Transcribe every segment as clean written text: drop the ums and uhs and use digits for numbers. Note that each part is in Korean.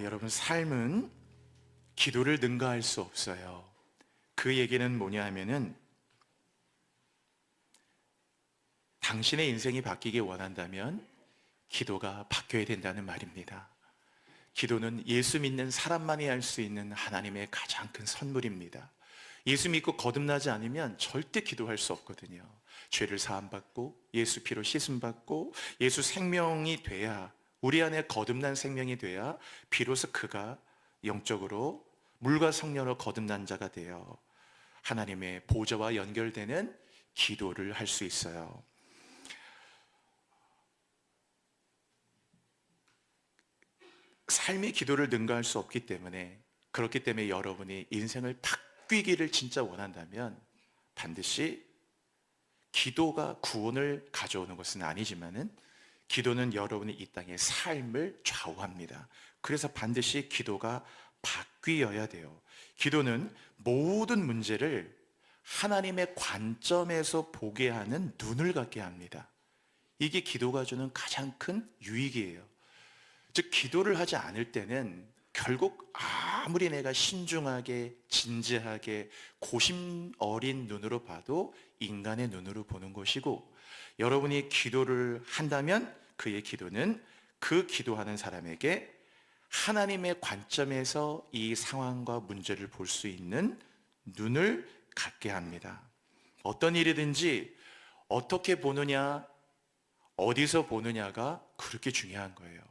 여러분, 삶은 기도를 능가할 수 없어요. 그 얘기는 뭐냐 하면은, 당신의 인생이 바뀌기 원한다면 기도가 바뀌어야 된다는 말입니다. 기도는 예수 믿는 사람만이 할 수 있는 하나님의 가장 큰 선물입니다. 예수 믿고 거듭나지 않으면 절대 기도할 수 없거든요. 죄를 사함받고 예수 피로 씻음받고 예수 생명이 돼야, 우리 안에 거듭난 생명이 돼야 비로소 그가 영적으로 물과 성령으로 거듭난 자가 되어 하나님의 보좌와 연결되는 기도를 할 수 있어요. 삶의 기도를 능가할 수 없기 때문에, 그렇기 때문에 여러분이 인생을 바뀌기를 진짜 원한다면 반드시 기도가 구원을 가져오는 것은 아니지만은 기도는 여러분이 이 땅의 삶을 좌우합니다. 그래서 반드시 기도가 바뀌어야 돼요. 기도는 모든 문제를 하나님의 관점에서 보게 하는 눈을 갖게 합니다. 이게 기도가 주는 가장 큰 유익이에요. 즉, 기도를 하지 않을 때는 결국 아무리 내가 신중하게 진지하게 고심 어린 눈으로 봐도 인간의 눈으로 보는 것이고, 여러분이 기도를 한다면 그의 기도는 그 기도하는 사람에게 하나님의 관점에서 이 상황과 문제를 볼 수 있는 눈을 갖게 합니다. 어떤 일이든지 어떻게 보느냐, 어디서 보느냐가 그렇게 중요한 거예요.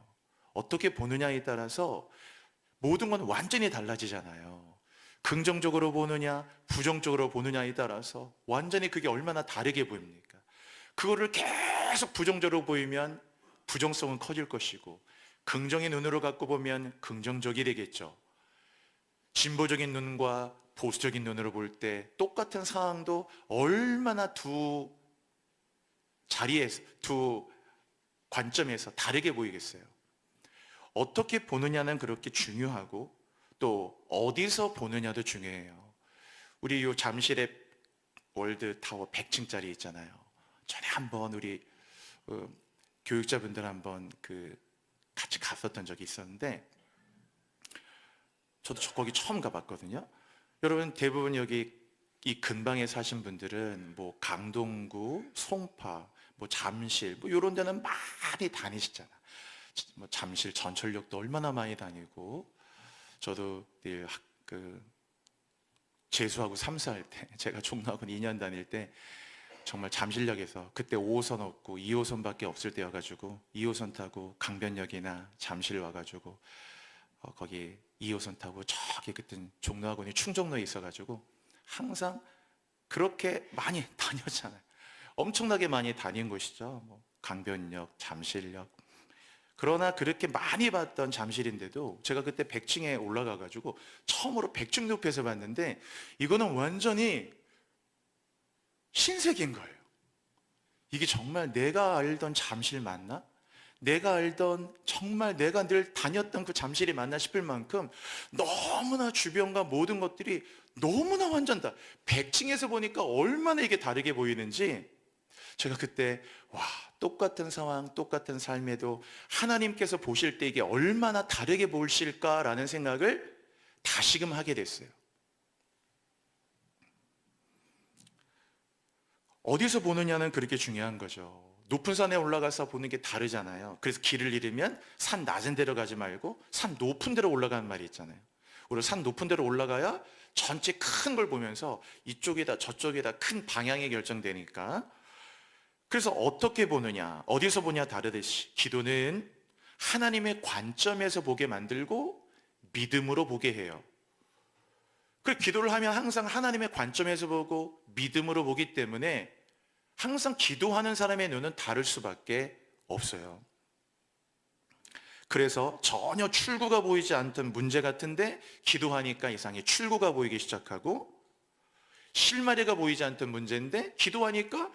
어떻게 보느냐에 따라서 모든 건 완전히 달라지잖아요. 긍정적으로 보느냐, 부정적으로 보느냐에 따라서 완전히 그게 얼마나 다르게 보입니까? 그거를 계속 부정적으로 보이면 부정성은 커질 것이고, 긍정의 눈으로 갖고 보면 긍정적이 되겠죠. 진보적인 눈과 보수적인 눈으로 볼 때 똑같은 상황도 얼마나 두 자리에서, 두 관점에서 다르게 보이겠어요. 어떻게 보느냐는 그렇게 중요하고, 또 어디서 보느냐도 중요해요. 우리 요 잠실에 월드타워 100층짜리 있잖아요. 전에 한번 우리 교육자분들 한번 같이 갔었던 적이 있었는데, 저도 거기 처음 가봤거든요. 여러분, 대부분 여기 이 근방에 사신 분들은 뭐 강동구, 송파, 뭐 잠실, 뭐 이런 데는 많이 다니시잖아. 뭐 잠실 전철역도 얼마나 많이 다니고, 저도 늘 재수하고 3사할 때, 제가 종로학원 2년 다닐 때 정말 잠실역에서, 그때 5호선 없고 2호선밖에 없을 때여가지고 2호선 타고 강변역이나 잠실 와가지고 거기 2호선 타고 저기, 그때 종로학원이 충정로에 있어가지고 항상 그렇게 많이 다녔잖아요. 엄청나게 많이 다닌 곳이죠. 뭐 강변역, 잠실역. 그러나 그렇게 많이 봤던 잠실인데도 제가 그때 100층에 올라가가지고 처음으로 100층 높이에서 봤는데, 이거는 완전히 신세계인 거예요. 이게 정말 내가 알던 잠실 맞나? 내가 알던, 정말 내가 늘 다녔던 그 잠실이 맞나 싶을 만큼 너무나 주변과 모든 것들이 너무나 완전 다, 100층에서 보니까 얼마나 이게 다르게 보이는지, 제가 그때 똑같은 상황, 똑같은 삶에도 하나님께서 보실 때 이게 얼마나 다르게 보실까라는 생각을 다시금 하게 됐어요. 어디서 보느냐는 그렇게 중요한 거죠. 높은 산에 올라가서 보는 게 다르잖아요. 그래서 길을 잃으면 산 낮은 데로 가지 말고 산 높은 데로 올라가는 말이 있잖아요. 우리 산 높은 데로 올라가야 전체 큰 걸 보면서 이쪽에다 저쪽에다 큰 방향이 결정되니까. 그래서 어떻게 보느냐, 어디서 보냐 다르듯이 기도는 하나님의 관점에서 보게 만들고 믿음으로 보게 해요. 그 기도를 하면 항상 하나님의 관점에서 보고 믿음으로 보기 때문에 항상 기도하는 사람의 눈은 다를 수밖에 없어요. 그래서 전혀 출구가 보이지 않던 문제 같은데 기도하니까 이상하게 출구가 보이기 시작하고, 실마리가 보이지 않던 문제인데 기도하니까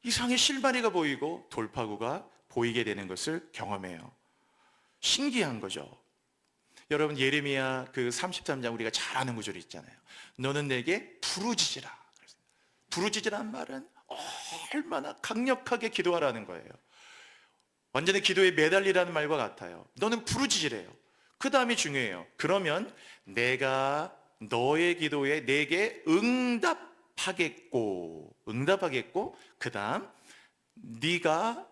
이상하게 실마리가 보이고 돌파구가 보이게 되는 것을 경험해요. 신기한 거죠. 여러분, 예레미야 33장 우리가 잘 아는 구절이 있잖아요. 너는 내게 부르짖으라. 부르짖으란 말은 얼마나 강력하게 기도하라는 거예요. 완전히 기도에 매달리라는 말과 같아요. 너는 부르짖으래요. 그 다음이 중요해요. 그러면 내가 너의 기도에 내게 응답하겠고, 그 다음 네가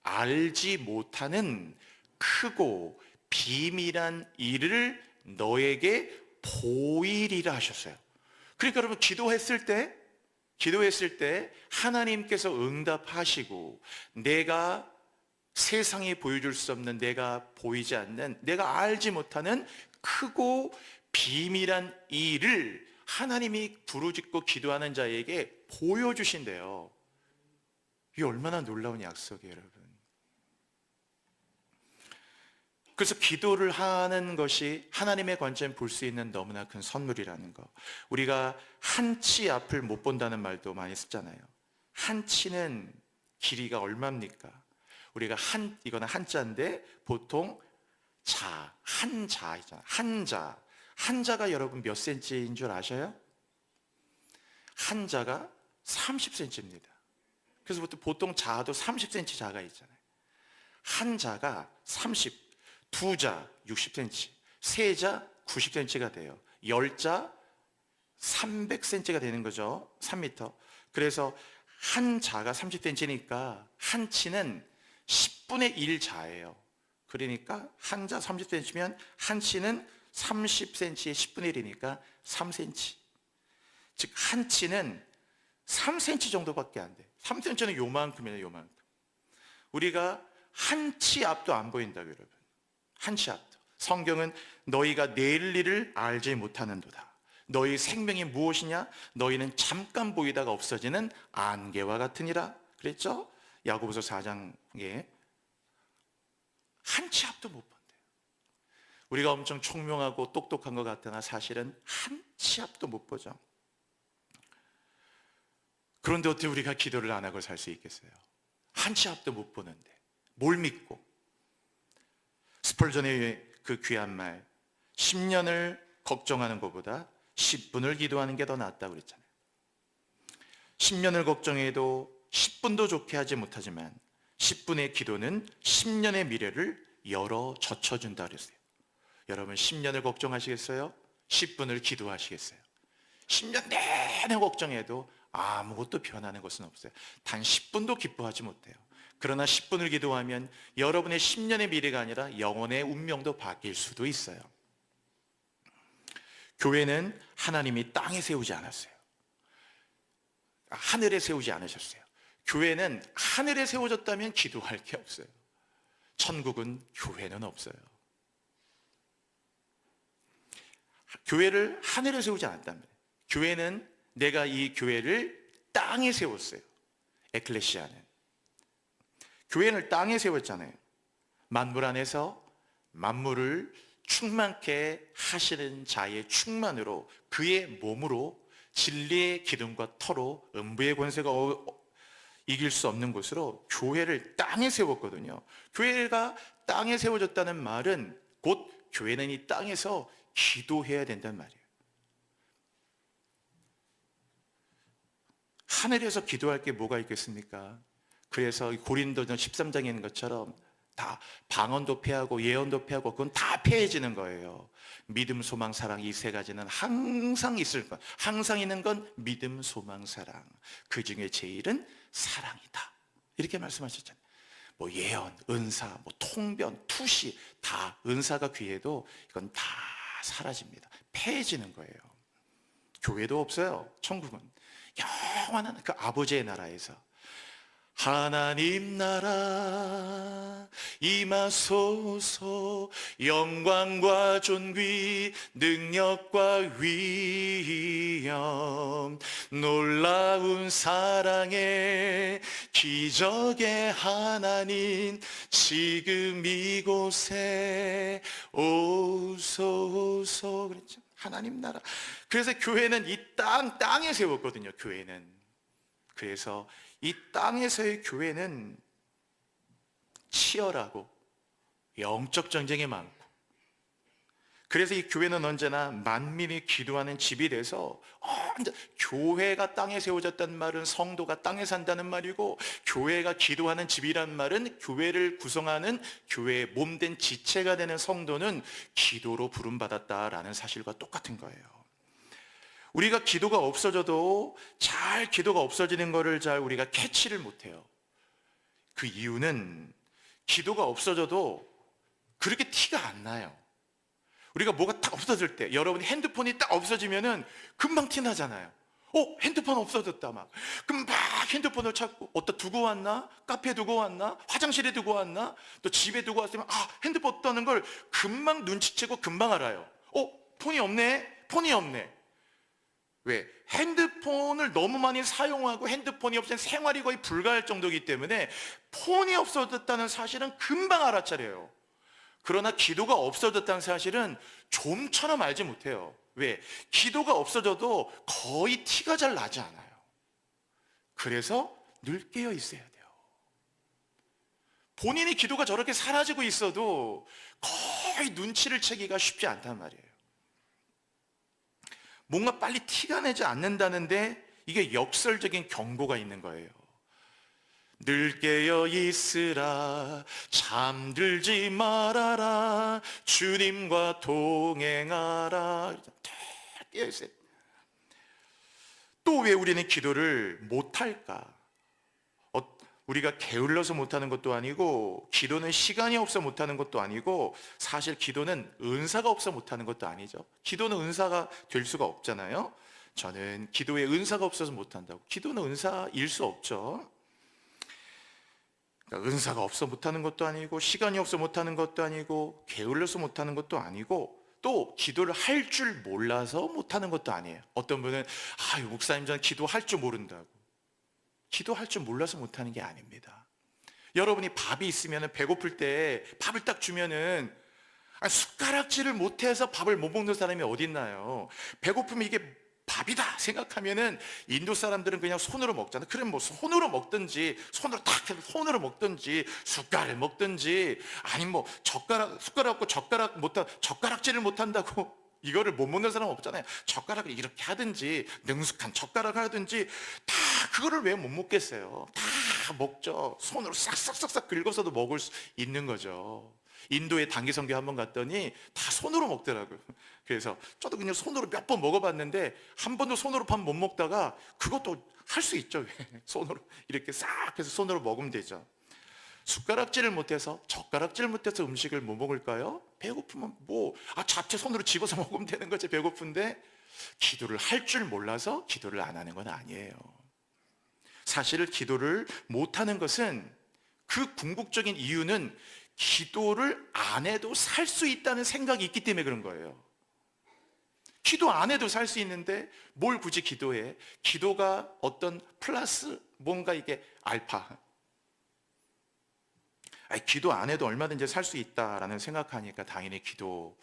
알지 못하는 크고 비밀한 일을 너에게 보이리라 하셨어요. 그러니까 여러분, 기도했을 때 하나님께서 응답하시고, 내가 세상에 보여줄 수 없는, 내가 보이지 않는, 내가 알지 못하는 크고 비밀한 일을 하나님이 부르짖고 기도하는 자에게 보여주신대요. 이게 얼마나 놀라운 약속이에요, 여러분. 그래서 기도를 하는 것이 하나님의 관점에 볼 수 있는 너무나 큰 선물이라는 거. 우리가 한 치 앞을 못 본다는 말도 많이 쓰잖아요. 한 치는 길이가 얼마입니까? 우리가 이거는 한자인데 보통 한자이잖아요. 한자가 여러분 몇 센치인 줄 아셔요? 한자가 30cm입니다. 그래서 보통 자도 30cm 자가 있잖아요. 한자가 30, 두자 60cm, 세자 90cm가 돼요. 열자 300cm가 되는 거죠. 3m. 그래서 한 자가 30cm니까 한 치는 10분의 1 자예요. 그러니까 한 자 30cm면 한 치는 30cm의 10분의 1이니까 3cm. 즉 한 치는 3cm 정도밖에 안 돼. 3cm는 요만큼이에요, 요만큼. 우리가 한 치 앞도 안 보인다고, 여러분. 한 치 앞도. 성경은 너희가 내일 일을 알지 못하는도다. 너희 생명이 무엇이냐? 너희는 잠깐 보이다가 없어지는 안개와 같으니라 그랬죠? 야고보서 4장에 한 치 앞도 못 본대요. 우리가 엄청 총명하고 똑똑한 것 같으나 사실은 한 치 앞도 못 보죠. 그런데 어떻게 우리가 기도를 안 하고 살 수 있겠어요? 한 치 앞도 못 보는데 뭘 믿고? 스펄전의 그 귀한 말, 10년을 걱정하는 것보다 10분을 기도하는 게 더 낫다고 그랬잖아요. 10년을 걱정해도 10분도 좋게 하지 못하지만 10분의 기도는 10년의 미래를 열어 젖혀준다 그랬어요. 여러분 10년을 걱정하시겠어요? 10분을 기도하시겠어요? 10년 내내 걱정해도 아무것도 변하는 것은 없어요. 단 10분도 기뻐하지 못해요. 그러나 10분을 기도하면 여러분의 10년의 미래가 아니라 영혼의 운명도 바뀔 수도 있어요. 교회는 하나님이 땅에 세우지 않았어요. 하늘에 세우지 않으셨어요. 교회는 하늘에 세워졌다면 기도할 게 없어요. 천국은 교회는 없어요. 교회를 하늘에 세우지 않았다면, 교회는 내가 이 교회를 땅에 세웠어요. 에클레시아는 교회를 땅에 세웠잖아요. 만물 안에서 만물을 충만케 하시는 자의 충만으로, 그의 몸으로, 진리의 기둥과 터로 음부의 권세가 이길 수 없는 곳으로 교회를 땅에 세웠거든요. 교회가 땅에 세워졌다는 말은 곧 교회는 이 땅에서 기도해야 된다는 말이에요. 하늘에서 기도할 게 뭐가 있겠습니까? 그래서 고린도전 13장에 있는 것처럼 다 방언도 패하고 예언도 패하고 그건 다 패해지는 거예요. 믿음, 소망, 사랑, 이 세 가지는 항상 있을 것. 항상 있는 건 믿음, 소망, 사랑. 그 중에 제일은 사랑이다. 이렇게 말씀하셨잖아요. 뭐 예언, 은사, 뭐 통변, 투시 다 은사가 귀해도 이건 다 사라집니다. 패해지는 거예요. 교회도 없어요. 천국은 영원한 그 아버지의 나라에서 하나님 나라 임하소서. 영광과 존귀 능력과 위엄 놀라운 사랑의 기적의 하나님 지금 이곳에 오소서 그랬죠. 하나님 나라. 그래서 교회는 이 땅에 세웠거든요. 교회는. 그래서 이 땅에서의 교회는 치열하고 영적 전쟁이 많고, 그래서 이 교회는 언제나 만민이 기도하는 집이 돼서 교회가 땅에 세워졌다는 말은 성도가 땅에 산다는 말이고, 교회가 기도하는 집이란 말은 교회를 구성하는 교회의 몸된 지체가 되는 성도는 기도로 부름받았다라는 사실과 똑같은 거예요. 우리가 기도가 없어져도 잘 기도가 없어지는 거를 잘 우리가 캐치를 못해요. 그 이유는 기도가 없어져도 그렇게 티가 안 나요. 우리가 뭐가 딱 없어질 때, 여러분이 핸드폰이 딱 없어지면은 금방 티 나잖아요. 핸드폰 없어졌다 막. 금방 핸드폰을 찾고, 어디다 두고 왔나? 카페에 두고 왔나? 화장실에 두고 왔나? 또 집에 두고 왔으면 핸드폰 없다는 걸 금방 눈치채고 금방 알아요. 폰이 없네? 폰이 없네. 왜? 핸드폰을 너무 많이 사용하고 핸드폰이 없으면 생활이 거의 불가할 정도이기 때문에 폰이 없어졌다는 사실은 금방 알아차려요. 그러나 기도가 없어졌다는 사실은 좀처럼 알지 못해요. 왜? 기도가 없어져도 거의 티가 잘 나지 않아요. 그래서 늘 깨어 있어야 돼요. 본인이 기도가 저렇게 사라지고 있어도 거의 눈치를 채기가 쉽지 않단 말이에요. 뭔가 빨리 티가 나지 않는다는데 이게 역설적인 경고가 있는 거예요. 늘 깨어 있으라, 잠들지 말아라, 주님과 동행하라. 깨어 있어요. 또 왜 우리는 기도를 못할까? 우리가 게을러서 못하는 것도 아니고, 기도는 시간이 없어 못하는 것도 아니고, 사실 기도는 은사가 없어 못하는 것도 아니죠. 기도는 은사가 될 수가 없잖아요. 저는 기도에 은사가 없어서 못한다고. 기도는 은사일 수 없죠. 그러니까 은사가 없어 못하는 것도 아니고, 시간이 없어 못하는 것도 아니고, 게을러서 못하는 것도 아니고, 또 기도를 할 줄 몰라서 못하는 것도 아니에요. 어떤 분은 목사님 저는 기도할 줄 모른다고. 기도할 줄 몰라서 못하는 게 아닙니다. 여러분이 밥이 있으면 배고플 때 밥을 딱 주면은 숟가락질을 못해서 밥을 못 먹는 사람이 어디 있나요? 배고프면 이게 밥이다 생각하면은 인도 사람들은 그냥 손으로 먹잖아요. 그럼 뭐 손으로 먹든지, 손으로 탁 해서 손으로 먹든지, 숟가락을 먹든지, 아니면 뭐 숟가락 없고 젓가락질을 못한다고 이거를 못 먹는 사람 없잖아요. 젓가락을 이렇게 하든지, 능숙한 젓가락을 하든지, 다 그거를 왜 못 먹겠어요? 다 먹죠. 손으로 싹싹싹싹 긁어서도 먹을 수 있는 거죠. 인도에 단기 선교 한번 갔더니 다 손으로 먹더라고요. 그래서 저도 그냥 손으로 몇 번 먹어봤는데 한 번도 손으로 밥 못 먹다가 그것도 할 수 있죠. 손으로 이렇게 싹 해서 손으로 먹으면 되죠. 숟가락질을 못해서, 젓가락질 못해서 음식을 못 먹을까요? 배고프면 잡채 손으로 집어서 먹으면 되는 거지. 배고픈데 기도를 할 줄 몰라서 기도를 안 하는 건 아니에요. 사실 기도를 못하는 것은, 그 궁극적인 이유는 기도를 안 해도 살 수 있다는 생각이 있기 때문에 그런 거예요. 기도 안 해도 살 수 있는데 뭘 굳이 기도해? 기도가 어떤 플러스 뭔가 이게 알파. 기도 안 해도 얼마든지 살 수 있다라는 생각하니까 당연히 기도에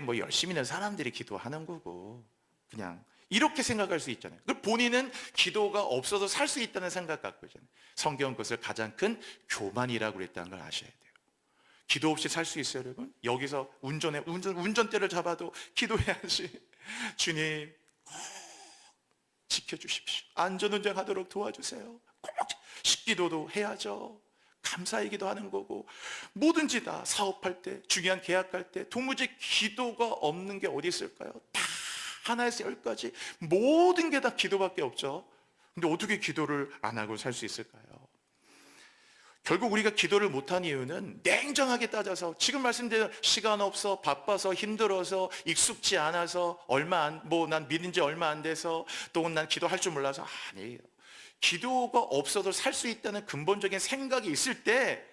뭐 열심히 있는 사람들이 기도하는 거고, 그냥 이렇게 생각할 수 있잖아요. 본인은 기도가 없어서 살 수 있다는 생각 갖고 있잖아요. 성경은 그것을 가장 큰 교만이라고 그랬다는 걸 아셔야 돼요. 기도 없이 살 수 있어요, 여러분? 여기서 운전대를 잡아도 기도해야지. 주님, 꼭 지켜주십시오. 안전운전하도록 도와주세요. 꼭 식기도도 해야죠. 감사이기도 하는 거고, 뭐든지 다 사업할 때, 중요한 계약할 때 도무지 기도가 없는 게 어디 있을까요? 다 하나에서 열까지 모든 게 다 기도밖에 없죠. 근데 어떻게 기도를 안 하고 살 수 있을까요? 결국 우리가 기도를 못한 이유는 냉정하게 따져서, 지금 말씀드린 시간 없어, 바빠서, 힘들어서, 익숙지 않아서, 난 믿은 지 얼마 안 돼서, 또 난 기도할 줄 몰라서, 아니에요. 기도가 없어도 살 수 있다는 근본적인 생각이 있을 때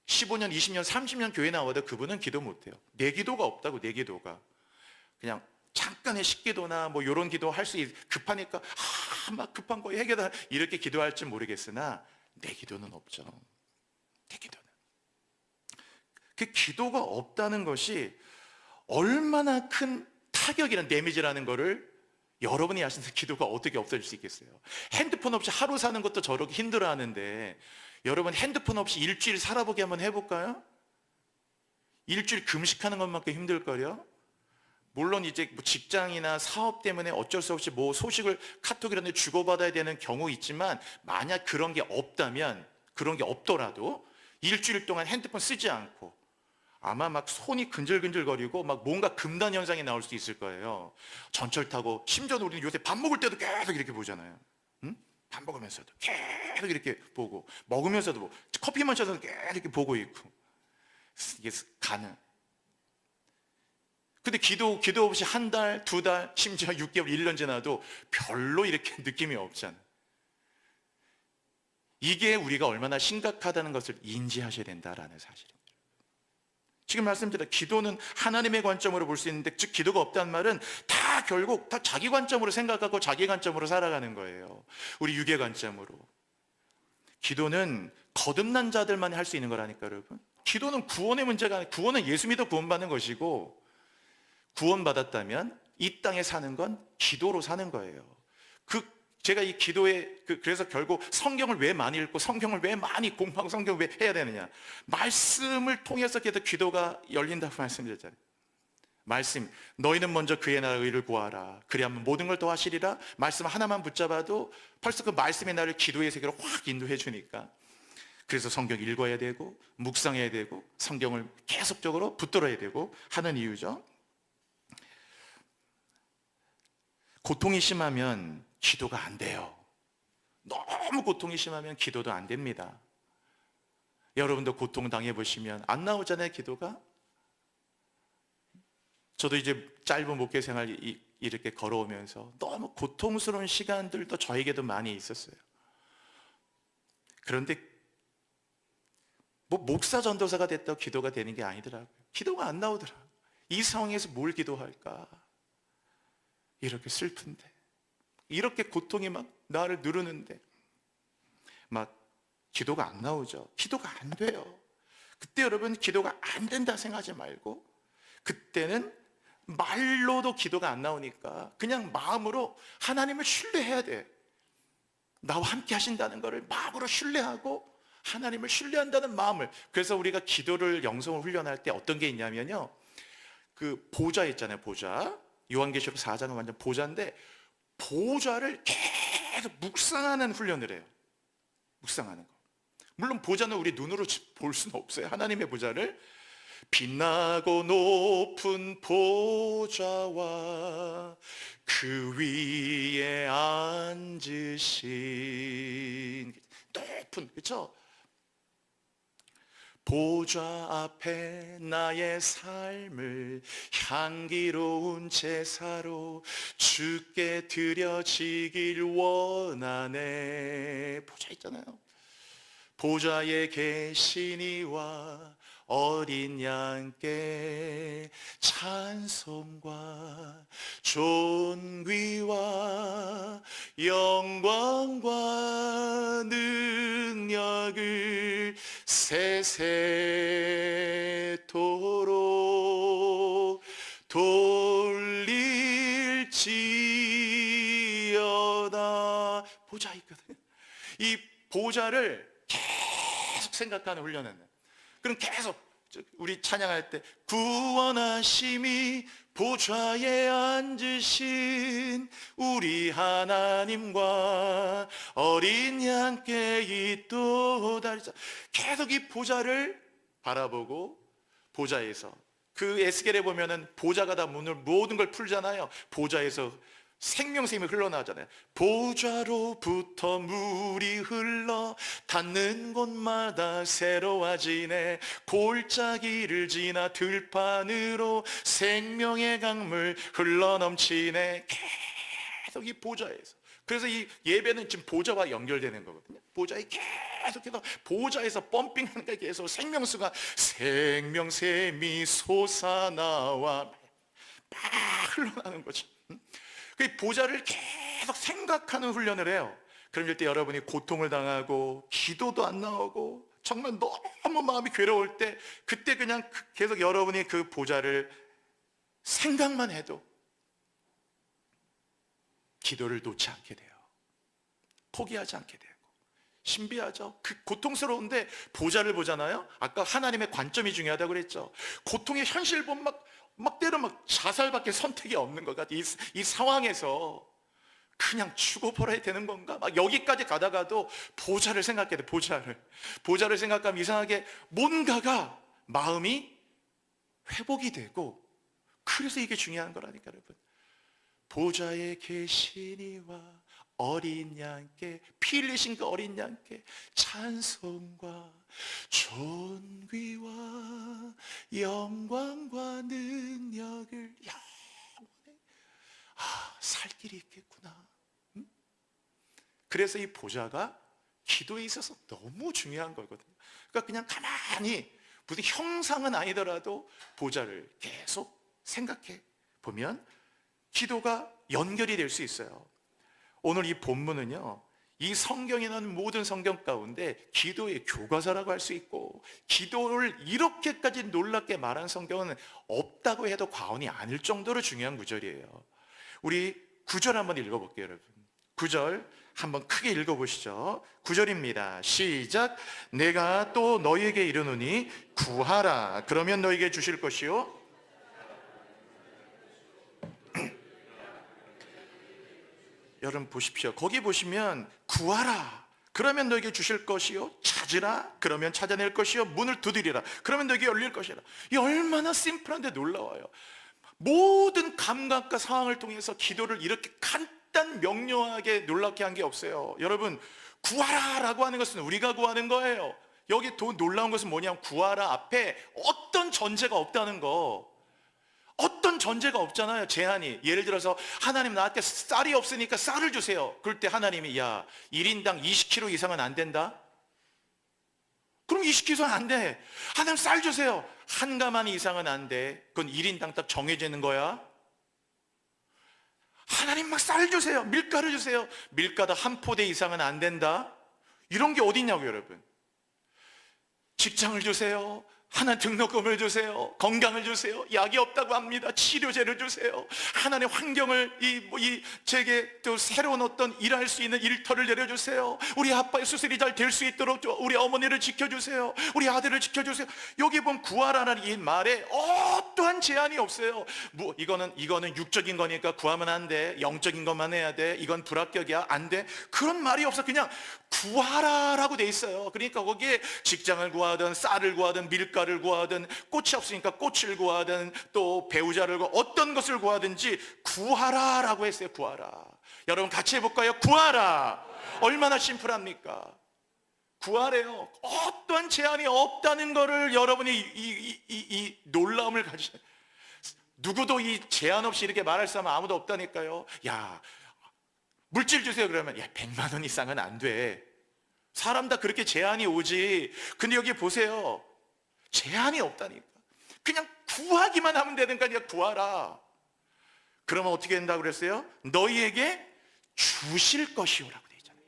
15년, 20년, 30년 교회 나와도 그분은 기도 못해요. 내 기도가 없다고. 내 기도가 그냥 잠깐의 식기도나 뭐 이런 기도 할 수 급하니까 막 급한 거 해결다 이렇게 기도할지 모르겠으나 내 기도는 없죠. 내 기도는. 그 기도가 없다는 것이 얼마나 큰 타격이란 데미지라는 거를 여러분이 아시는, 기도가 어떻게 없어질 수 있겠어요? 핸드폰 없이 하루 사는 것도 저렇게 힘들어 하는데, 여러분 핸드폰 없이 일주일 살아보기 한번 해볼까요? 일주일 금식하는 것만큼 힘들걸요? 물론 이제 뭐 직장이나 사업 때문에 어쩔 수 없이 뭐 소식을 카톡 이런 데 주고받아야 되는 경우 있지만, 만약 그런 게 없다면, 그런 게 없더라도 일주일 동안 핸드폰 쓰지 않고 아마 막 손이 근질근질거리고 막 뭔가 금단 현상이 나올 수 있을 거예요. 전철 타고, 심지어는 우리는 요새 밥 먹을 때도 계속 이렇게 보잖아요. 응? 밥 먹으면서도 계속 이렇게 보고, 먹으면서도 보고, 커피 마셔서도 계속 이렇게 보고 있고. 이게 가능. 근데 기도 없이 한 달, 두 달, 심지어 6개월, 1년 지나도 별로 이렇게 느낌이 없잖아. 이게 우리가 얼마나 심각하다는 것을 인지하셔야 된다라는 사실입니다. 지금 말씀드린 기도는 하나님의 관점으로 볼 수 있는데, 즉 기도가 없다는 말은 다 결국 다 자기 관점으로 생각하고 자기 관점으로 살아가는 거예요. 우리 육의 관점으로. 기도는 거듭난 자들만이 할 수 있는 거라니까, 여러분. 기도는 구원의 문제가 아니고, 구원은 예수 믿어 구원받는 것이고, 구원받았다면 이 땅에 사는 건 기도로 사는 거예요. 제가 이 기도에 그래서 결국 성경을 왜 많이 읽고 성경을 왜 많이 공부하고 성경을 왜 해야 되느냐, 말씀을 통해서 계속 기도가 열린다고 말씀드렸잖아요. 말씀, 너희는 먼저 그의 나라 의를 구하라, 그리하면 모든 걸 더하시리라. 말씀 하나만 붙잡아도 벌써 그 말씀의 나를 기도의 세계로 확 인도해 주니까, 그래서 성경 읽어야 되고 묵상해야 되고 성경을 계속적으로 붙들어야 되고 하는 이유죠. 고통이 심하면 기도가 안 돼요. 너무 고통이 심하면 기도도 안 됩니다. 여러분도 고통 당해보시면 안 나오잖아요, 기도가. 저도 이제 짧은 목회 생활 이렇게 걸어오면서 너무 고통스러운 시간들도 저에게도 많이 있었어요. 그런데 뭐 목사 전도사가 됐다고 기도가 되는 게 아니더라고요. 기도가 안 나오더라고요. 이 상황에서 뭘 기도할까? 이렇게 슬픈데, 이렇게 고통이 막 나를 누르는데 막 기도가 안 나오죠. 기도가 안 돼요. 그때 여러분, 기도가 안 된다 생각하지 말고, 그때는 말로도 기도가 안 나오니까 그냥 마음으로 하나님을 신뢰해야 돼. 나와 함께 하신다는 것을 마음으로 신뢰하고 하나님을 신뢰한다는 마음을. 그래서 우리가 기도를, 영성을 훈련할 때 어떤 게 있냐면요, 그 보좌 있잖아요, 보좌. 요한계시록 4장은 완전 보좌인데, 보좌를 계속 묵상하는 훈련을 해요. 묵상하는 거. 물론 보좌는 우리 눈으로 볼 수는 없어요. 하나님의 보좌를. 빛나고 높은 보좌와 그 위에 앉으신 높은, 그렇죠? 보좌 앞에 나의 삶을 향기로운 제사로 주께 드려지길 원하네. 보좌 있잖아요. 보좌에 계신 이와 어린 양께 찬송과 존귀와 영광과 능력을 세세토록 돌릴지어다. 보좌 있거든요. 이 보좌를 계속 생각하는 훈련은, 그럼 계속 우리 찬양할 때 구원하심이 보좌에 앉으신 우리 하나님과 어린 양께 있도다. 계속 이 보좌를 바라보고, 보좌에서, 그 에스겔에 보면은 보좌가 다 문을 모든 걸 풀잖아요. 보좌에서 생명샘이 흘러나오잖아요. 보좌로부터 물이 흘러 닿는 곳마다 새로워지네. 골짜기를 지나 들판으로 생명의 강물 흘러넘치네. 계속 이 보좌에서. 그래서 이 예배는 지금 보좌와 연결되는 거거든요. 보좌에 계속해서, 보좌에서 펌핑하는 게 계속 생명수가, 생명샘이 솟아나와 막 흘러나는 거죠. 그 보좌를 계속 생각하는 훈련을 해요. 그럼 이때 여러분이 고통을 당하고 기도도 안 나오고 정말 너무 마음이 괴로울 때, 그때 그냥 계속 여러분이 그 보좌를 생각만 해도 기도를 놓지 않게 돼요. 포기하지 않게 되고 신비하죠. 그 고통스러운데 보좌를 보잖아요. 아까 하나님의 관점이 중요하다고 그랬죠. 고통의 현실 보면 막 때로 막 자살밖에 선택이 없는 것 같아요. 이 상황에서 그냥 죽어버려야 되는 건가? 막 여기까지 가다가도 보좌를 생각해야 돼. 보좌를 생각하면 이상하게 뭔가가 마음이 회복이 되고, 그래서 이게 중요한 거라니까 여러분. 보좌에 계시니와 어린 양께, 피 흘리신 그 어린 양께 찬송과 존귀와 영광과 능력을, 살 길이 있겠구나. 그래서 이 보좌가 기도에 있어서 너무 중요한 거거든요. 그러니까 그냥 가만히 무슨 형상은 아니더라도 보좌를 계속 생각해 보면 기도가 연결이 될 수 있어요. 오늘 이 본문은요, 이 성경에 나오는 모든 성경 가운데 기도의 교과서라고 할 수 있고, 기도를 이렇게까지 놀랍게 말한 성경은 없다고 해도 과언이 아닐 정도로 중요한 구절이에요. 우리 9절 한번 읽어볼게요, 여러분. 9절 한번 크게 읽어보시죠. 9절입니다. 시작. 내가 또 너희에게 이르노니 구하라, 그러면 너희에게 주실 것이요. 여러분 보십시오. 거기 보시면 구하라, 그러면 너에게 주실 것이요. 찾으라, 그러면 찾아낼 것이요. 문을 두드리라, 그러면 너에게 열릴 것이라. 이 얼마나 심플한데 놀라워요. 모든 감각과 상황을 통해서 기도를 이렇게 간단 명료하게 놀랍게 한 게 없어요. 여러분, 구하라라고 하는 것은 우리가 구하는 거예요. 여기 더 놀라운 것은 뭐냐면 구하라 앞에 어떤 전제가 없다는 거. 어떤 전제가 없잖아요. 제한이. 예를 들어서 하나님 나한테 쌀이 없으니까 쌀을 주세요. 그럴 때 하나님이 야 1인당 20kg 이상은 안 된다? 그럼 20kg 안 돼. 하나님 쌀 주세요. 한 가마니 이상은 안 돼. 그건 1인당 딱 정해지는 거야. 하나님 막 쌀 주세요. 밀가루 주세요. 밀가루 한 포대 이상은 안 된다. 이런 게 어딨냐고요, 여러분. 직장을 주세요. 하나님 등록금을 주세요. 건강을 주세요. 약이 없다고 합니다. 치료제를 주세요. 하나님 환경을 제게 또 새로운 어떤 일할 수 있는 일터를 내려주세요. 우리 아빠의 수술이 잘 될 수 있도록 우리 어머니를 지켜주세요. 우리 아들을 지켜주세요. 여기 보면 구하라는 이 말에 어떠한 제한이 없어요. 뭐 이거는 육적인 거니까 구하면 안 돼. 영적인 것만 해야 돼. 이건 불합격이야. 안 돼. 그런 말이 없어. 그냥 구하라라고 돼 있어요. 그러니까 거기에 직장을 구하든 쌀을 구하든 밀가루를 구하든, 꽃이 없으니까 꽃을 구하든, 또 배우자를 구하든, 어떤 것을 구하든지 구하라라고 했어요. 구하라. 여러분 같이 해볼까요? 구하라. 얼마나 심플합니까? 구하래요. 어떠한 제한이 없다는 것을 여러분이 이 놀라움을 가지셔. 누구도 이 제한 없이 이렇게 말할 사람은 아무도 없다니까요. 야, 물질 주세요 그러면 야 100만 원 이상은 안 돼. 사람 다 그렇게 제한이 오지. 근데 여기 보세요. 제한이 없다니까. 그냥 구하기만 하면 되는 거니까 구하라. 그러면 어떻게 된다고 그랬어요? 너희에게 주실 것이오라고 돼 있잖아요.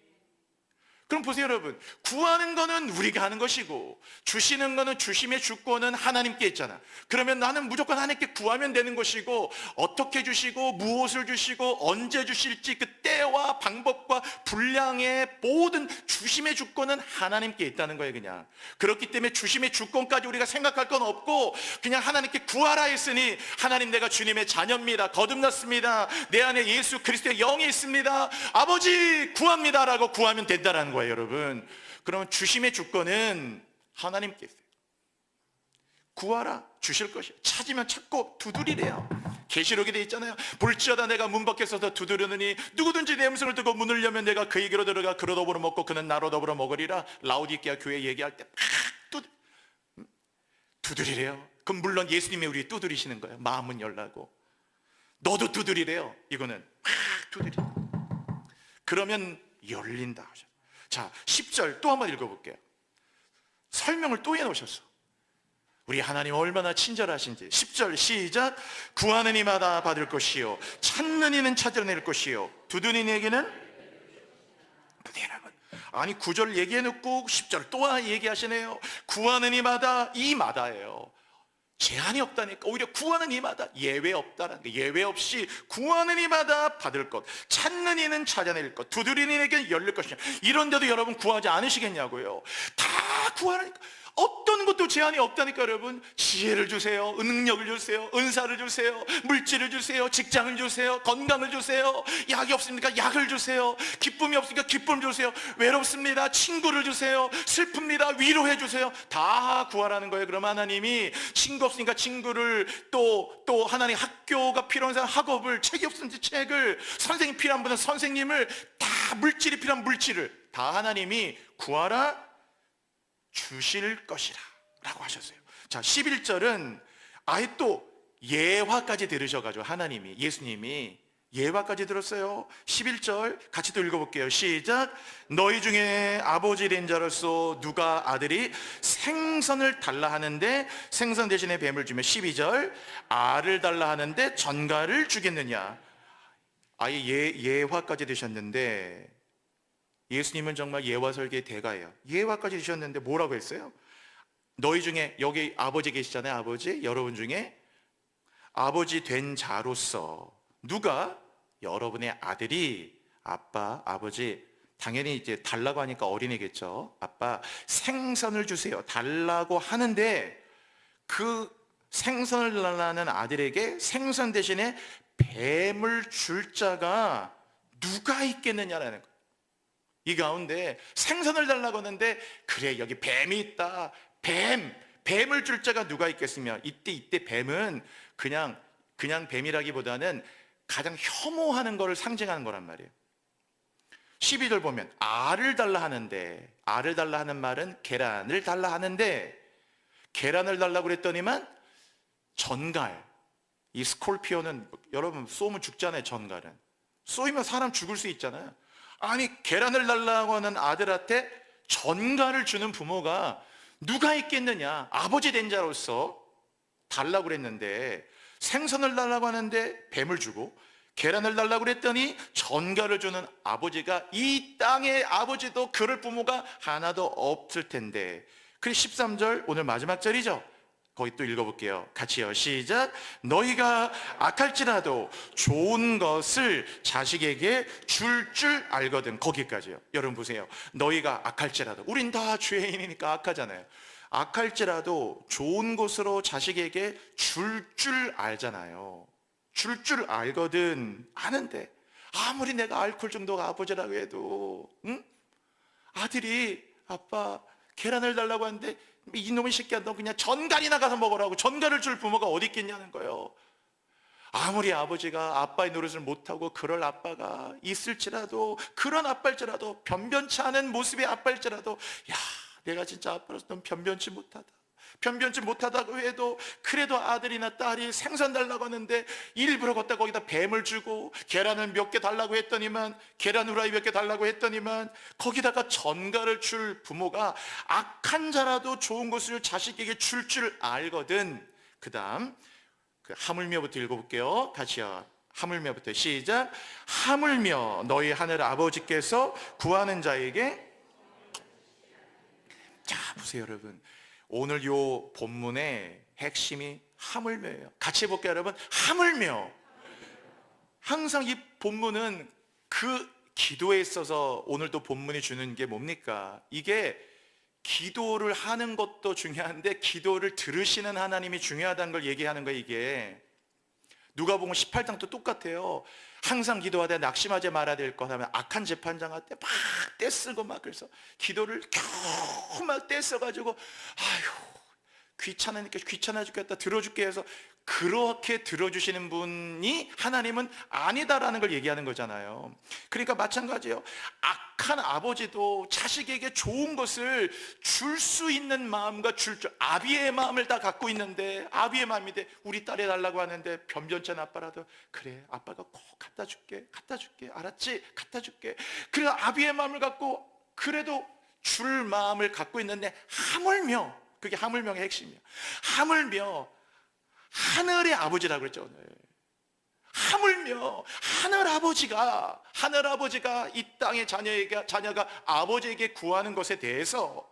그럼 보세요 여러분, 구하는 거는 우리가 하는 것이고 주시는 거는 주심의 주권은 하나님께 있잖아. 그러면 나는 무조건 하나님께 구하면 되는 것이고, 어떻게 주시고 무엇을 주시고 언제 주실지 그 때와 방법과 분량의 모든 주심의 주권은 하나님께 있다는 거예요. 그냥 그렇기 때문에 주심의 주권까지 우리가 생각할 건 없고 그냥 하나님께 구하라 했으니, 하나님 내가 주님의 자녀입니다. 거듭났습니다. 내 안에 예수 그리스도의 영이 있습니다. 아버지 구합니다 라고 구하면 된다는 거예요 여러분. 그러면 주심의 주권은 하나님께 있어요. 구하라, 주실 것이에요. 찾으면 찾고 두드리래요. 계시록에 돼 있잖아요. 볼지어다 내가 문 밖에 서서 두드리느니 누구든지 내 음성을 듣고 문을 열면 내가 그에게로 들어가 그로 더불어 먹고 그는 나로 더불어 먹으리라. 라오디게아 교회 얘기할 때 막 두드리래요. 그럼 물론 예수님이 우리 두드리시는 거예요. 마음은 열라고. 너도 두드리래요. 이거는 막 두드리. 그러면 열린다. 자, 10절 또 한번 읽어볼게요. 설명을 또 해놓으셨어. 우리 하나님 얼마나 친절하신지. 10절 시작. 구하는 이마다 받을 것이요 찾는 이는 찾아낼 것이요 두드리는 이에게는. 여러분, 아니 9절 얘기해놓고 10절 또 얘기하시네요. 구하는 이마다, 이마다예요. 제한이 없다니까. 오히려 구하는 이마다 예외 없다라는 거. 예외 없이 구하는 이마다 받을 것, 찾는 이는 찾아낼 것, 두드리는 이에게 열릴 것이냐. 이런데도 여러분 구하지 않으시겠냐고요. 다 구하니까. 어떤 것도 제한이 없다니까. 여러분, 지혜를 주세요, 능력을 주세요, 은사를 주세요, 물질을 주세요, 직장을 주세요, 건강을 주세요. 약이 없습니까? 약을 주세요. 기쁨이 없으니까 기쁨 주세요. 외롭습니다, 친구를 주세요. 슬픕니다, 위로해 주세요. 다 구하라는 거예요. 그럼 하나님이 친구 없으니까 친구를, 또 하나님 학교가 필요한 사람 학업을, 책이 없으면 책을, 선생님이 필요한 분은 선생님을, 다 물질이 필요한 물질을 다 하나님이 구하라 주실 것이라 라고 하셨어요. 자, 11절은 아예 또 예화까지 들으셔가지고 하나님이, 예수님이 예화까지 들었어요. 11절 같이 또 읽어볼게요. 시작. 너희 중에 아버지 된 자로서 누가 아들이 생선을 달라 하는데 생선 대신에 뱀을 주며, 12절 알을 달라 하는데 전갈을 주겠느냐. 아예 예화까지 드셨는데, 예수님은 정말 예화 설계의 대가예요. 예화까지 주셨는데 뭐라고 했어요? 너희 중에, 여기 아버지 계시잖아요. 아버지, 여러분 중에 아버지 된 자로서 누가, 여러분의 아들이, 아빠, 아버지, 당연히 이제 달라고 하니까 어린이겠죠. 아빠 생선을 주세요 달라고 하는데, 그 생선을 달라는 아들에게 생선 대신에 뱀을 줄 자가 누가 있겠느냐라는 거예요. 이 가운데 생선을 달라고 하는데, 그래 여기 뱀이 있다, 뱀을 줄 자가 누가 있겠으며. 이때 뱀은 그냥 뱀이라기보다는 가장 혐오하는 것을 상징하는 거란 말이에요. 12절 보면 알을 달라 하는데, 알을 달라 하는 말은 계란을 달라 하는데, 계란을 달라고 그랬더니만 전갈, 이 스콜피오는 여러분 쏘면 죽잖아요. 전갈은 쏘이면 사람 죽을 수 있잖아요. 아니, 계란을 달라고 하는 아들한테 전갈을 주는 부모가 누가 있겠느냐. 아버지 된 자로서 달라고 그랬는데, 생선을 달라고 하는데 뱀을 주고, 계란을 달라고 그랬더니 전갈을 주는 아버지가, 이 땅의 아버지도 그럴 부모가 하나도 없을 텐데. 그리고 13절 오늘 마지막 절이죠. 거기 또 읽어볼게요. 같이요. 시작. 너희가 악할지라도 좋은 것을 자식에게 줄 알거든. 거기까지요. 여러분 보세요. 너희가 악할지라도, 우린 다 죄인이니까 악하잖아요. 악할지라도 좋은 것으로 자식에게 줄 알잖아요. 줄 알거든. 아는데 아무리 내가 알코올 중독 아버지라고 해도, 응? 아들이 아빠 계란을 달라고 하는데, 이놈의 새끼야 너 그냥 전갈이나 가서 먹으라고, 전갈을 줄 부모가 어디 있겠냐는 거예요. 아무리 아버지가 아빠의 노릇을 못하고 그럴 아빠가 있을지라도, 그런 아빠일지라도, 변변치 않은 모습의 아빠일지라도, 야 내가 진짜 아빠로서 넌 변변치 못하다고 해도, 그래도 아들이나 딸이 생선 달라고 하는데 일부러 걷다 거기다 뱀을 주고, 계란을 몇 개 달라고 했더니만, 계란 후라이 몇 개 달라고 했더니만 거기다가 전갈을 줄 부모가 악한 자라도 좋은 것을 자식에게 줄 알거든. 그 다음 그 하물며부터 읽어볼게요. 같이요. 하물며부터 시작. 하물며 너희 하늘 아버지께서 구하는 자에게. 자 보세요 여러분, 오늘 요 본문의 핵심이 하물며예요. 같이 해볼게요 여러분. 하물며. 항상 이 본문은 그 기도에 있어서 오늘도 본문이 주는 게 뭡니까? 이게 기도를 하는 것도 중요한데 기도를 들으시는 하나님이 중요하다는 걸 얘기하는 거예요. 이게 누가복음 18장도 똑같아요. 항상 기도하되 낙심하지 말아야 될 것 하면 악한 재판장한테 막 떼쓰고 막, 그래서 기도를 겨우 막 떼써가지고 아휴 귀찮으니까 귀찮아 죽겠다, 들어줄게 해서 그렇게 들어주시는 분이 하나님은 아니다라는 걸 얘기하는 거잖아요. 그러니까 마찬가지예요. 악한 아버지도 자식에게 좋은 것을 줄 수 있는 마음과 아비의 마음을 다 갖고 있는데, 아비의 마음인데 우리 딸이 달라고 하는데 변변찮은 아빠라도 그래 아빠가 꼭 갖다 줄게 알았지? 갖다 줄게. 그래 아비의 마음을 갖고 그래도 줄 마음을 갖고 있는데, 하물며, 그게 하물며의 핵심이에요. 하물며 하늘의 아버지라고 그랬죠. 오늘 하물며 하늘 아버지가 이 땅의 자녀가 아버지에게 구하는 것에 대해서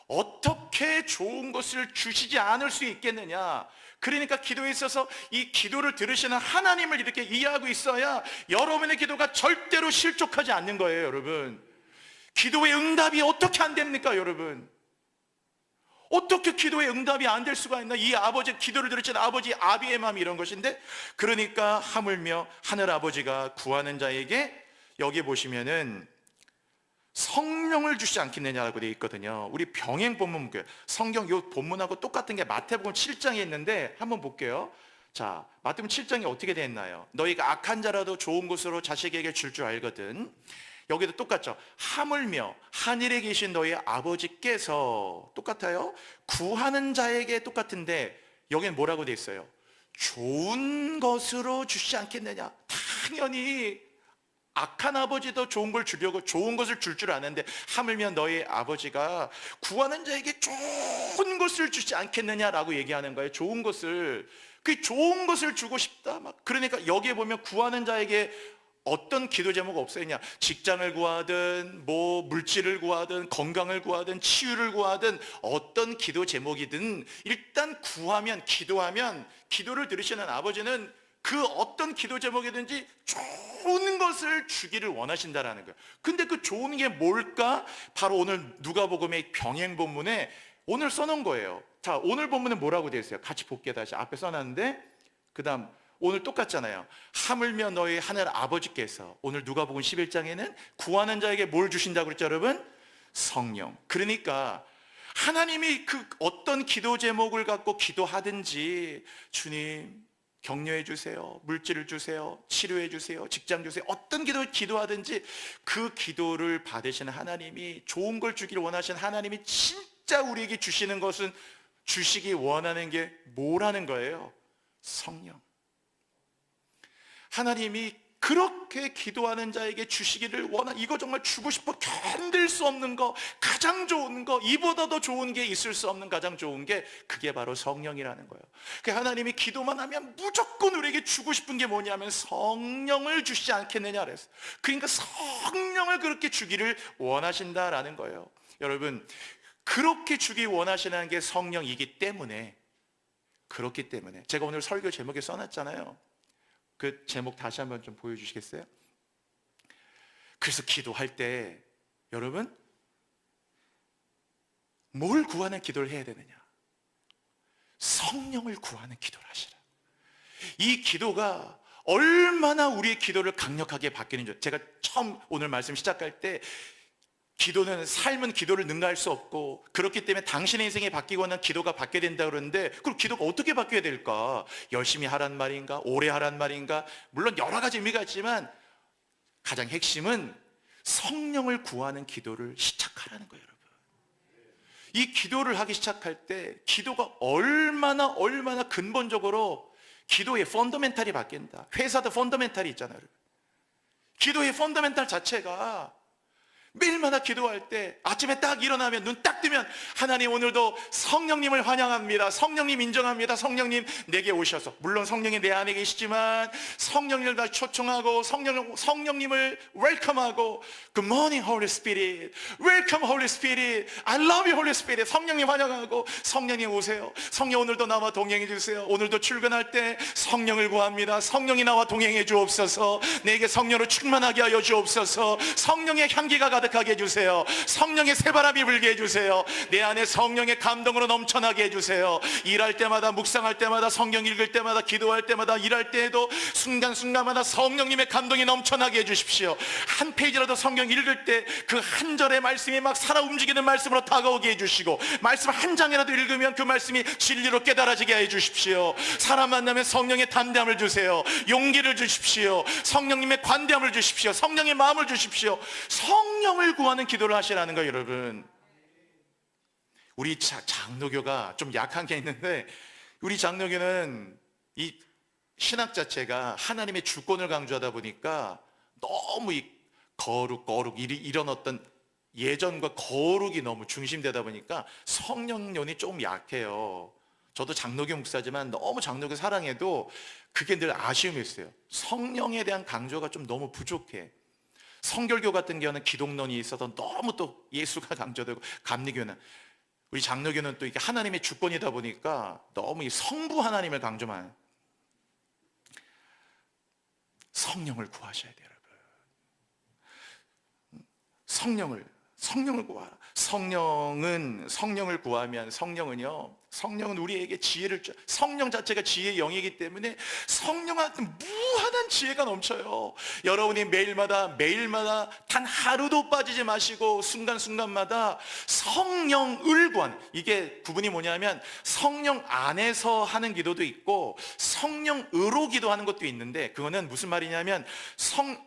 어떻게 좋은 것을 주시지 않을 수 있겠느냐. 그러니까 기도에 있어서 이 기도를 들으시는 하나님을 이렇게 이해하고 있어야 여러분의 기도가 절대로 실족하지 않는 거예요, 여러분. 기도의 응답이 어떻게 안 됩니까, 여러분? 어떻게 기도의 응답이 안 될 수가 있나? 이 아버지, 기도를 들으신 아버지 아비의 마음이 이런 것인데, 그러니까 하물며 하늘 아버지가 구하는 자에게, 여기 보시면은 성령을 주시지 않겠느냐라고 되어 있거든요. 우리 병행 본문 볼게요. 성경 요 본문하고 똑같은 게 마태복음 7장에 있는데 한번 볼게요. 자, 마태복음 7장이 어떻게 되어 있나요? 너희가 악한 자라도 좋은 것으로 자식에게 줄 줄 알거든. 여기도 똑같죠. 하물며 하늘에 계신 너희 아버지께서, 똑같아요. 구하는 자에게 똑같은데 여기는 뭐라고 되어 있어요? 좋은 것으로 주시지 않겠느냐. 당연히 악한 아버지도 좋은 걸 주려고 좋은 것을 줄 줄 아는데, 하물며 너희 아버지가 구하는 자에게 좋은 것을 주지 않겠느냐라고 얘기하는 거예요. 좋은 것을, 그 좋은 것을 주고 싶다. 막 그러니까 여기에 보면 구하는 자에게 어떤 기도 제목 없어있냐? 직장을 구하든 뭐 물질을 구하든 건강을 구하든 치유를 구하든 어떤 기도 제목이든 일단 구하면, 기도하면, 기도를 들으시는 아버지는 그 어떤 기도 제목이든지 좋은 것을 주기를 원하신다라는 거예요. 근데 그 좋은 게 뭘까? 바로 오늘 누가복음의 병행 본문에 오늘 써놓은 거예요. 자, 오늘 본문은 뭐라고 되어 있어요? 같이 볼게요. 다시 앞에 써놨는데, 그 다음 오늘 똑같잖아요. 하물며 너희 하늘 아버지께서, 오늘 누가복음 11장에는 구하는 자에게 뭘 주신다고 그랬죠, 여러분? 성령. 그러니까 하나님이 그 어떤 기도 제목을 갖고 기도하든지, 주님 격려해 주세요, 물질을 주세요, 치료해 주세요, 직장 주세요, 어떤 기도를 기도하든지 그 기도를 받으시는 하나님이, 좋은 걸 주기를 원하시는 하나님이 진짜 우리에게 주시는 것은, 주시기 원하는 게 뭐라는 거예요? 성령. 하나님이 그렇게 기도하는 자에게 주시기를 이거 정말 주고 싶어 견딜 수 없는 거, 가장 좋은 거, 이보다 더 좋은 게 있을 수 없는 가장 좋은 게, 그게 바로 성령이라는 거예요. 하나님이 기도만 하면 무조건 우리에게 주고 싶은 게 뭐냐면 성령을 주시지 않겠느냐 그랬어요. 그러니까 성령을 그렇게 주기를 원하신다라는 거예요. 여러분, 그렇게 주기 원하시는 게 성령이기 때문에, 그렇기 때문에 제가 오늘 설교 제목에 써놨잖아요. 그 제목 다시 한번 좀 보여주시겠어요? 그래서 기도할 때 여러분, 뭘 구하는 기도를 해야 되느냐? 성령을 구하는 기도를 하시라. 이 기도가 얼마나 우리의 기도를 강력하게 바뀌는지, 제가 처음 오늘 말씀 시작할 때, 기도는, 삶은 기도를 능가할 수 없고, 그렇기 때문에 당신의 인생이 바뀌거나 기도가 바뀌어야 된다 그러는데, 그럼 기도가 어떻게 바뀌어야 될까? 열심히 하란 말인가? 오래 하란 말인가? 물론 여러 가지 의미가 있지만 가장 핵심은 성령을 구하는 기도를 시작하라는 거예요, 여러분. 이 기도를 하기 시작할 때 기도가 얼마나 근본적으로 기도의 펀더멘탈이 바뀐다. 회사도 펀더멘탈이 있잖아요, 여러분. 기도의 펀더멘탈 자체가 매일마다 기도할 때 아침에 딱 일어나면, 눈 딱 뜨면, 하나님 오늘도 성령님을 환영합니다, 성령님 인정합니다, 성령님 내게 오셔서, 물론 성령이 내 안에 계시지만 성령님을 다 초청하고 성령님을 웰컴하고, Good morning Holy Spirit, Welcome Holy Spirit, I love you Holy Spirit, 성령님 환영하고, 성령님 오세요, 성령 오늘도 나와 동행해 주세요, 오늘도 출근할 때 성령을 구합니다, 성령이 나와 동행해 주옵소서, 내게 성령으로 충만하게 하여 주옵소서, 성령의 향기가 가득하게 해주세요, 성령의 새바람이 불게 해주세요, 내 안에 성령의 감동으로 넘쳐나게 해주세요. 일할 때마다, 묵상할 때마다, 성경 읽을 때마다, 기도할 때마다, 일할 때에도 순간순간마다 성령님의 감동이 넘쳐나게 해주십시오. 한 페이지라도 성경 읽을 때 그 한 절의 말씀이 막 살아 움직이는 말씀으로 다가오게 해주시고, 말씀 한 장이라도 읽으면 그 말씀이 진리로 깨달아지게 해주십시오. 사람 만나면 성령의 담대함을 주세요, 용기를 주십시오, 성령님의 관대함을 주십시오, 성령의 마음을 주십시오. 성령을 구하는 기도를 하시라는 거예요, 여러분. 우리 장로교가 좀 약한 게 있는데, 우리 장로교는 이 신학 자체가 하나님의 주권을 강조하다 보니까 너무 이 거룩 이런 어떤 예전과 거룩이 너무 중심되다 보니까 성령론이 조금 약해요. 저도 장로교 목사지만 너무 장로교 사랑해도 그게 늘 아쉬움이 있어요. 성령에 대한 강조가 좀 너무 부족해. 성결교 같은 경우는 기독론이 있어서 너무 또 예수가 강조되고, 감리교는 우리 장로교는 또 이게 하나님의 주권이다 보니까 너무 이 성부 하나님을 강조만, 성령을 구하셔야 돼요, 여러분. 성령을 구하라. 성령을 구하면, 성령은 우리에게 지혜를 줘. 성령 자체가 지혜의 영이기 때문에 성령한테 무한한 지혜가 넘쳐요. 여러분이 매일마다 단 하루도 빠지지 마시고 순간순간마다 성령을 구하는, 이게 구분이 뭐냐면 성령 안에서 하는 기도도 있고 성령으로 기도하는 것도 있는데, 그거는 무슨 말이냐면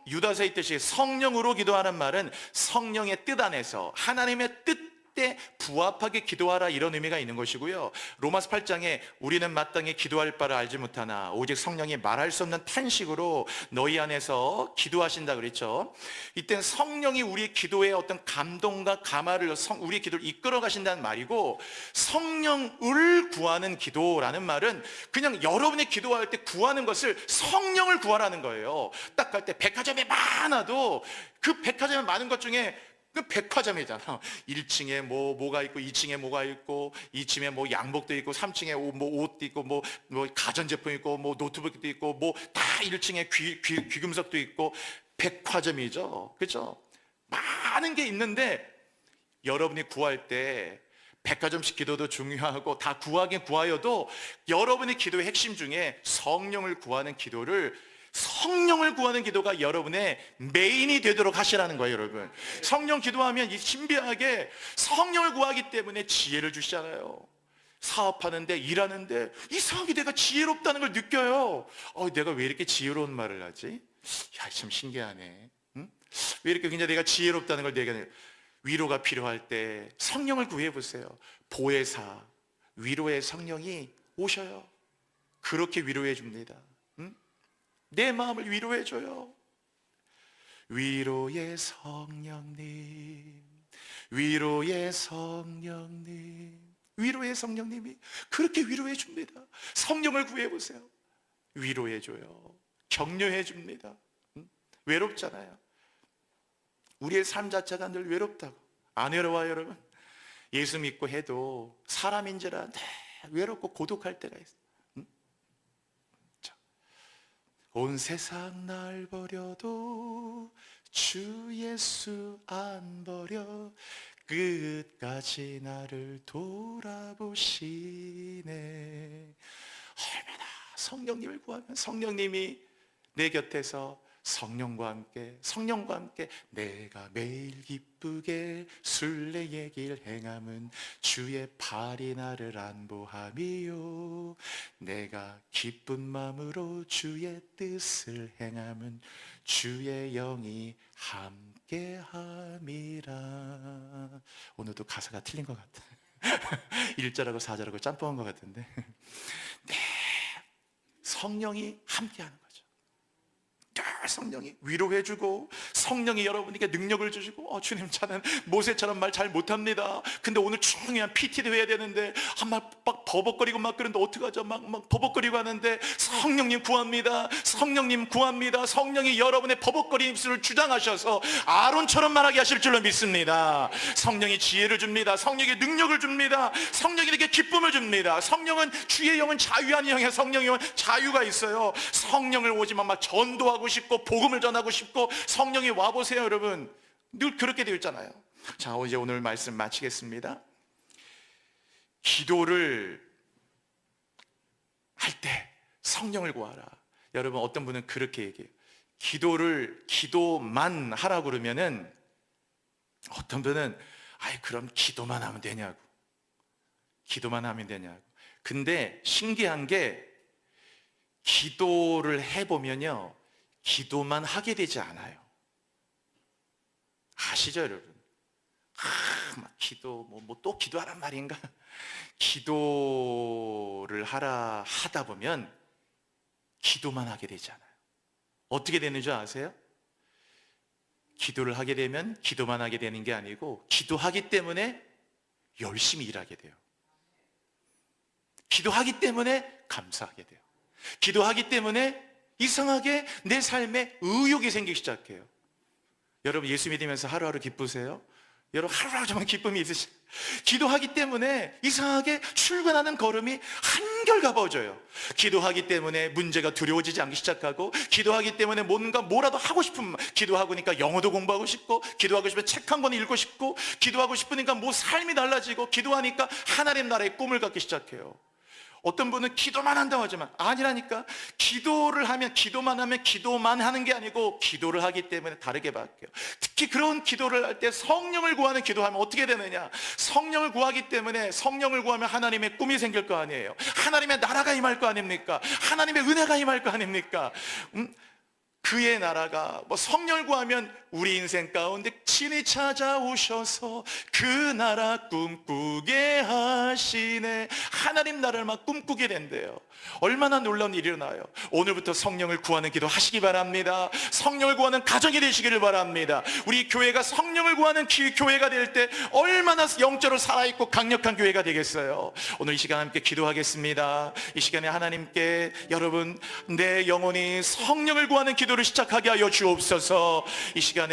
유다서의 뜻이 성령으로 기도하는 말은 성령의 뜻 안에서 하나님의 뜻 때 부합하게 기도하라, 이런 의미가 있는 것이고요. 로마서 8장에 우리는 마땅히 기도할 바를 알지 못하나 오직 성령이 말할 수 없는 탄식으로 너희 안에서 기도하신다 그랬죠. 이때는 성령이 우리의 기도에 어떤 감동과 감화를, 우리의 기도를 이끌어 가신다는 말이고, 성령을 구하는 기도라는 말은 그냥 여러분이 기도할 때 구하는 것을 성령을 구하라는 거예요. 딱 갈 때 백화점에 많아도 그 백화점에 많은 것 중에 그 백화점이잖아. 1층에 뭐가 있고 2층에 뭐가 있고 2층에 뭐 양복도 있고 3층에 뭐 옷도 있고 뭐 가전제품 있고 뭐 노트북도 있고 뭐 다 1층에 귀금속도 있고 백화점이죠. 그렇죠? 많은 게 있는데 여러분이 구할 때 백화점식 기도도 중요하고 다 구하긴 구하여도 여러분의 기도의 핵심 중에 성령을 구하는 기도가 여러분의 메인이 되도록 하시라는 거예요, 여러분. 성령 기도하면 이 신비하게 성령을 구하기 때문에 지혜를 주시잖아요. 사업하는데, 일하는데 이상하게 내가 지혜롭다는 걸 느껴요. 내가 왜 이렇게 지혜로운 말을 하지? 야, 참 신기하네. 응? 왜 이렇게 굉장히 내가 지혜롭다는 걸 내가, 위로가 필요할 때 성령을 구해보세요. 보혜사, 위로의 성령이 오셔요. 그렇게 위로해 줍니다. 내 마음을 위로해줘요. 위로의 성령님, 위로의 성령님이 그렇게 위로해 줍니다. 성령을 구해보세요. 위로해줘요. 격려해 줍니다. 외롭잖아요. 우리의 삶 자체가 늘 외롭다고. 안 외로워요, 여러분? 예수 믿고 해도 사람인지라 외롭고 고독할 때가 있어요. 온 세상 날 버려도 주 예수 안 버려 끝까지 나를 돌아보시네. 얼마나 성령님을 구하면 성령님이 내 곁에서 성령과 함께 내가 매일 기쁘게 순례의 길 행함은 주의 팔이 나를 안보함이요 내가 기쁜 마음으로 주의 뜻을 행함은 주의 영이 함께함이라. 오늘도 가사가 틀린 것 같아. 1절하고 4절하고 짬뽕한 것 같은데. 네, 성령이 함께하는 거죠. 성령이 위로해주고 성령이 여러분에게 능력을 주시고, 주님 저는 모세처럼 말 잘 못합니다. 근데 오늘 중요한 PT도 해야 되는데 막 버벅거리고 막 그런데 어떡하죠? 막 버벅거리고 하는데 성령님 구합니다. 성령이 여러분의 버벅거리는 입술을 주장하셔서 아론처럼 말하게 하실 줄로 믿습니다. 성령이 지혜를 줍니다. 성령이 능력을 줍니다. 성령에게 기쁨을 줍니다. 주의 영은 자유한 영이에요. 성령의 영은 자유가 있어요. 성령을 오지만 막 전도하고 싶고 복음을 전하고 싶고, 성령이 와보세요. 여러분 늘 그렇게 되어 있잖아요. 자, 이제 오늘 말씀 마치겠습니다. 기도를 할 때 성령을 구하라. 여러분 어떤 분은 그렇게 얘기해요. 기도만 하라고 그러면은 어떤 분은 그럼 기도만 하면 되냐고. 근데 신기한 게 기도를 해보면요 기도만 하게 되지 않아요. 아시죠, 여러분? 막 기도, 또 기도하란 말인가? 기도를 하다 보면 기도만 하게 되지 않아요. 어떻게 되는 줄 아세요? 기도를 하게 되면 기도만 하게 되는 게 아니고, 기도하기 때문에 열심히 일하게 돼요. 기도하기 때문에 감사하게 돼요. 기도하기 때문에 이상하게 내 삶에 의욕이 생기기 시작해요. 여러분 예수 믿으면서 하루하루 기쁘세요? 여러분 하루하루 정말 기쁨이 있으시. 기도하기 때문에 이상하게 출근하는 걸음이 한결가벼워져요. 기도하기 때문에 문제가 두려워지지 않기 시작하고, 기도하기 때문에 뭔가 뭐라도 하고 싶은, 기도하고 니까 영어도 공부하고 싶고, 기도하고 싶으면 책 한 권 읽고 싶고, 기도하고 싶으니까 뭐 삶이 달라지고, 기도하니까 하나님 나라의 꿈을 갖기 시작해요. 어떤 분은 기도만 한다고 하지만 아니라니까. 기도를 하면, 기도만 하면 기도만 하는 게 아니고 기도를 하기 때문에 다르게 바뀌어요. 특히 그런 기도를 할 때 성령을 구하는 기도하면 어떻게 되느냐, 성령을 구하기 때문에, 성령을 구하면 하나님의 꿈이 생길 거 아니에요. 하나님의 나라가 임할 거 아닙니까? 하나님의 은혜가 임할 거 아닙니까? 그의 나라가, 뭐 성령을 구하면 우리 인생 가운데 친히 찾아오셔서 그 나라 꿈꾸게 하시네. 하나님 나라를 막 꿈꾸게 된대요. 얼마나 놀라운 일이 일어나요. 오늘부터 성령을 구하는 기도 하시기 바랍니다. 성령을 구하는 가정이 되시기를 바랍니다. 우리 교회가 성령을 구하는 교회가 될 때 얼마나 영적으로 살아있고 강력한 교회가 되겠어요. 오늘 이 시간 함께 기도하겠습니다. 이 시간에 하나님께, 여러분 내 영혼이 성령을 구하는 기도를 시작하게 하여 주옵소서. 이 시간에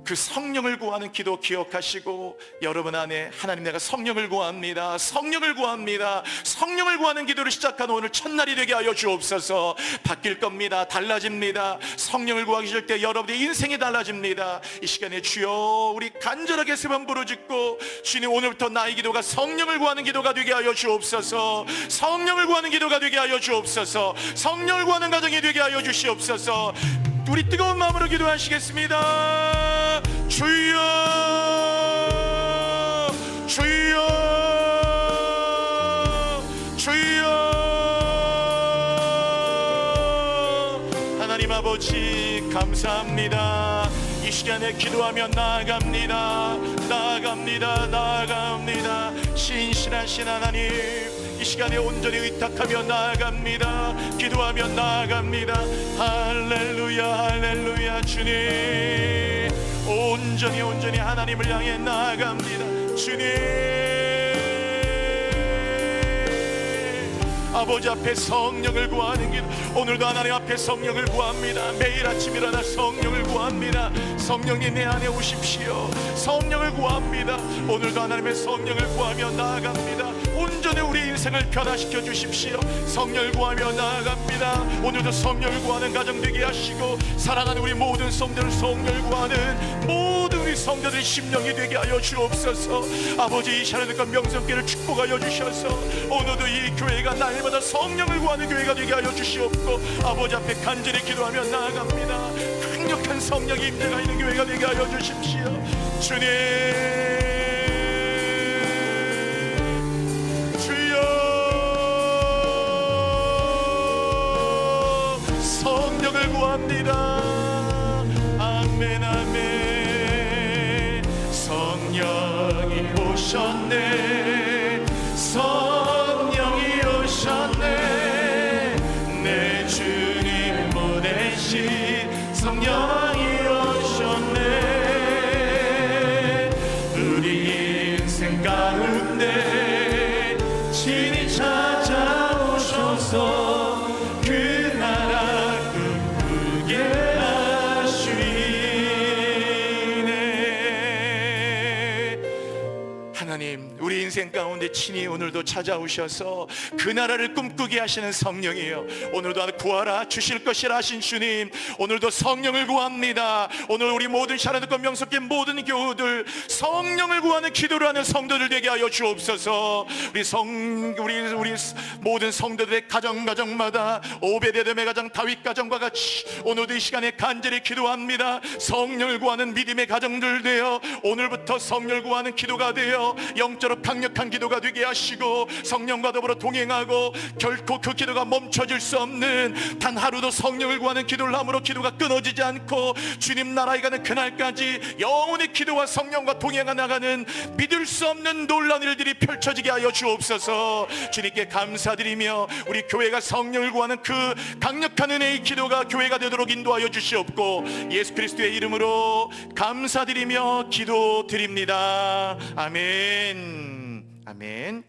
그 성령을 구하는 기도 기억하시고, 여러분 안에 하나님 내가 성령을 구합니다, 성령을 구합니다, 성령을 구하는 기도를 시작한 오늘 첫날이 되게 하여 주옵소서. 바뀔 겁니다. 달라집니다. 성령을 구하기 시작할 때 여러분의 인생이 달라집니다. 이 시간에 주여, 우리 간절하게 세 번 부르짖고, 주님 오늘부터 나의 기도가 성령을 구하는 기도가 되게 하여 주옵소서. 성령을 구하는 기도가 되게 하여 주옵소서. 성령을 구하는 가정이 되게 하여 주시옵소서. 우리 뜨거운 마음으로 기도하시겠습니다. 주여, 주여, 주여. 하나님 아버지 감사합니다. 이 시간에 기도하며 나아갑니다. 나아갑니다. 나아갑니다. 신실하신 하나님, 이 시간에 온전히 의탁하며 나아갑니다. 기도하며 나아갑니다. 할렐루야, 할렐루야. 주님, 온전히 하나님을 향해 나아갑니다. 주님, 아버지 앞에 성령을 구하는 길, 오늘도 하나님 앞에 성령을 구합니다. 매일 아침 일어나 성령을 구합니다. 성령님 내 안에 오십시오. 성령을 구합니다. 오늘도 하나님의 성령을 구하며 나아갑니다. 온전히 우리 인생을 변화시켜 주십시오. 성령을 구하며 나아갑니다. 오늘도 성령을 구하는 가정 되게 하시고, 사랑하는 우리 모든 성도들, 성령을 구하는 모든 우리 성도들의 심령이 되게 하여 주옵소서. 아버지, 이 샤론과 명성교회를 축복하여 주셔서 오늘도 이 교회가 날마다 성령을 구하는 교회가 되게 하여 주시옵고, 아버지 앞에 간절히 기도하며 나아갑니다. 강력한 성령의 임재가 있는 교회가 되게 하여 주십시오. 주님, 주여, 성령을 구합니다. 아멘, 아멘. 성령이 오셨네, 성령이 오셨네. 내 주님 보내신 성령이 오셨네. 우리 인생 가운데 친히 찾아오셔서 그 나라 꿈꾸게 하시네. 하나님, 우리 인생 가운데 친히 오늘도 찾아오셔서 그 나라를 꿈꾸게 하시는 성령이에요. 오늘도 구하라 주실 것이라 하신 주님, 오늘도 성령을 구합니다. 오늘 우리 모든 샤론과 명석계 모든 교우들 성령을 구하는 기도를 하는 성도들 되게 하여 주옵소서. 우리 모든 성도들의 가정마다 오베데돔의 가정, 다윗 가정과 같이 오늘도 이 시간에 간절히 기도합니다. 성령을 구하는 믿음의 가정들 되어 오늘부터 성령을 구하는 기도가 되어 영적으로 강력한 기도가 되게 하시고, 성령과 더불어 동행하고 결코 그 기도가 멈춰질 수 없는, 단 하루도 성령을 구하는 기도를 함으로 기도가 끊어지지 않고 주님 나라에 가는 그날까지 영원히 기도와 성령과 동행해 나가는 믿을 수 없는 놀라운 일들이 펼쳐지게 하여 주옵소서. 주님께 감사드리며 우리 교회가 성령을 구하는 그 강력한 은혜의 기도가 교회가 되도록 인도하여 주시옵고, 예수 그리스도의 이름으로 감사드리며 기도드립니다. 아멘. 아멘.